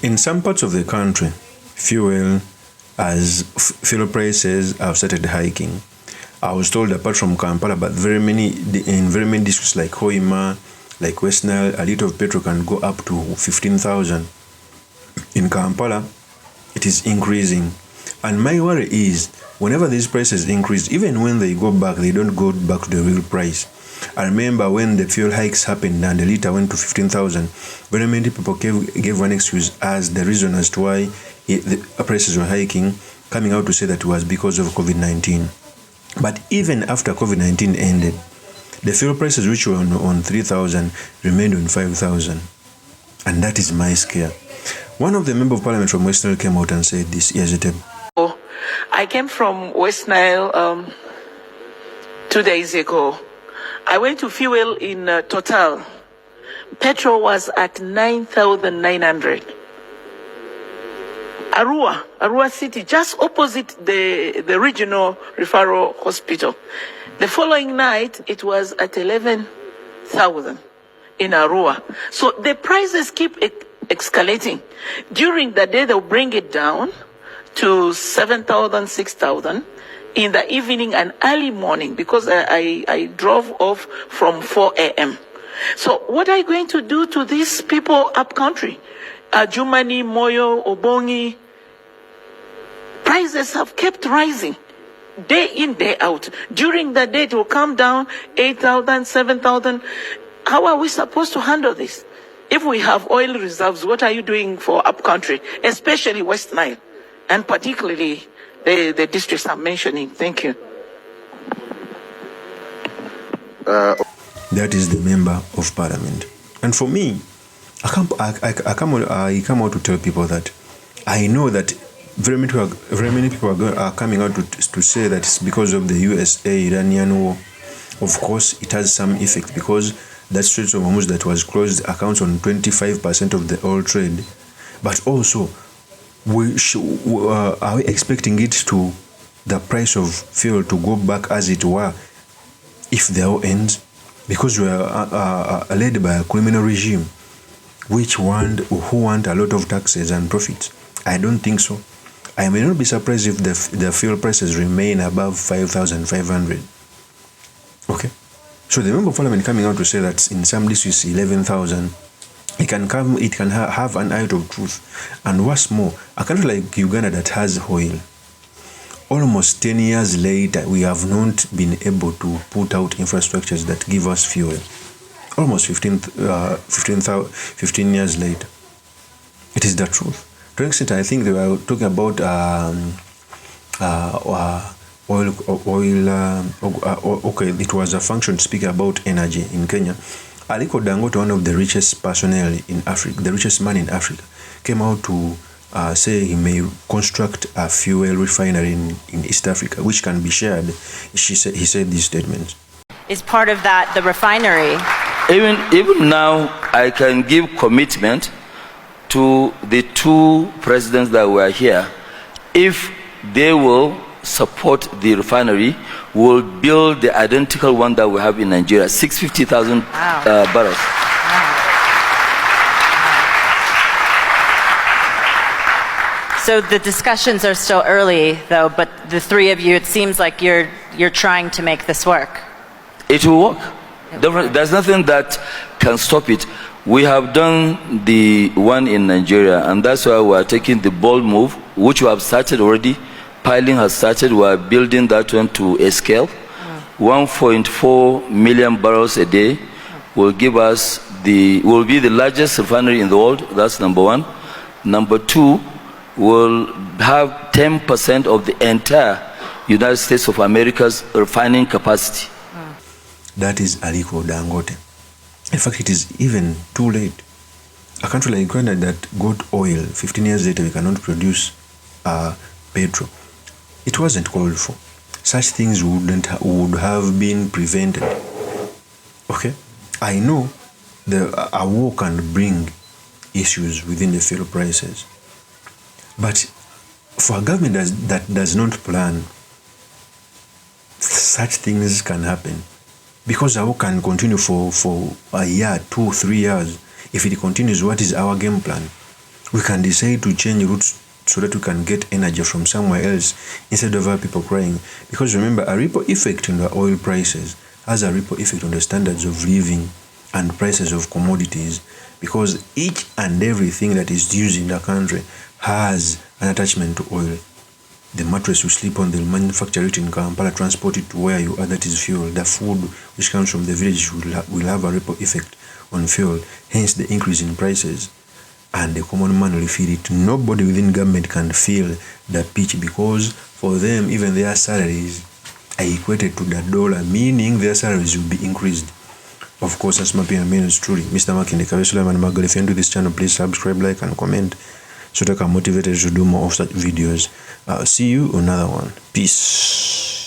In some parts of the country, fuel prices have started hiking. I was told apart from Kampala, but in very many districts like Hoima, like West Nile, a liter of petrol can go up to 15,000. In Kampala, it is increasing. And my worry is, whenever these prices increase, even when they go back, they don't go back to the real price. I remember when the fuel hikes happened and the liter went to 15,000, very many people gave one excuse as the reason as to why the prices were hiking, coming out to say that it was because of COVID-19. But even after COVID-19 ended, the fuel prices which were on 3,000 remained on 5,000. And that is my scare. One of the members of parliament from West Nile came out and said this. Here's the tape. I came from West Nile 2 days ago. I went to fuel in Total. Petrol was at 9,900. Arua City, just opposite the regional referral hospital. The following night, it was at 11,000 in Arua. So the prices keep escalating. During the day, they'll bring it down to 7,000, 6,000 in the evening and early morning because I drove off from 4 a.m. So what are you going to do to these people up country? Jumani, Moyo, Obongi, prices have kept rising day in, day out. During the day, it will come down 8,000, 7,000. How are we supposed to handle this? If we have oil reserves, what are you doing for up country, especially West Nile, and particularly the districts I'm mentioning? Thank you. That is the member of parliament. And for me, I come out to tell people that I know that very many people are coming out to say that it's because of the USA-Iranian war. Of course, it has some effect because that Strait of Hormuz that was closed accounts on 25% of the oil trade. But also, are we expecting it to the price of fuel to go back as it were if the war ends? Because we are led by a criminal regime who want a lot of taxes and profits. I don't think so. I may not be surprised if the fuel prices remain above 5,500. Okay? So the member of parliament coming out to say that in some districts 11,000, it can have an eye of truth. And what's more, a country like Uganda that has oil, almost 10 years later, we have not been able to put out infrastructures that give us fuel. Almost 15 years later. It is the truth. To an extent, I think they were talking about okay, it was a function speaking about energy in Kenya. Aliko Dangote, one of the richest personnel in Africa, the richest man in Africa, came out to say he may construct a fuel refinery in East Africa, which can be shared. He said these statements. Is part of that the refinery? Even now, I can give commitment to the two presidents that were here. If they will support the refinery, we'll build the identical one that we have in Nigeria, 650,000 barrels. So the discussions are still early, though, but the three of you, it seems like you're trying to make this work. It will work. There's nothing that can stop it. We have done the one in Nigeria, and that's why we are taking the bold move, which we have started already. Piling has started. We are building that one to a scale. 1.4 million barrels a day will give us will be the largest refinery in the world. That's number one. Number two, will have 10% of the entire United States of America's refining capacity. That is Aliko Dangote. In fact, it is even too late. A country like Uganda that got oil, 15 years later we cannot produce petrol. It wasn't called for. Such things would have been prevented. Okay? I know a war can bring issues within the fuel prices. But for a government that does not plan, such things can happen. Because our war can continue for a year, 2, 3 years. If it continues, what is our game plan? We can decide to change routes so that we can get energy from somewhere else instead of our people crying. Because remember, a ripple effect in the oil prices has a ripple effect on the standards of living and prices of commodities, because each and everything that is used in the country has an attachment to oil. The mattress you sleep on, they'll manufacture it in Kampala, transport it to where you are, that is fuel. The food which comes from the village will have a ripple effect on fuel, hence the increase in prices. And the common man will feel it. Nobody within government can feel the pitch, because for them, even their salaries are equated to the dollar, meaning their salaries will be increased. Of course, as my name is truly Mr. Makinde Kabesulam and Margaret. If you're into this channel, please subscribe, like, and comment so that I can motivate you to do more of such videos. I'll see you on another one. Peace.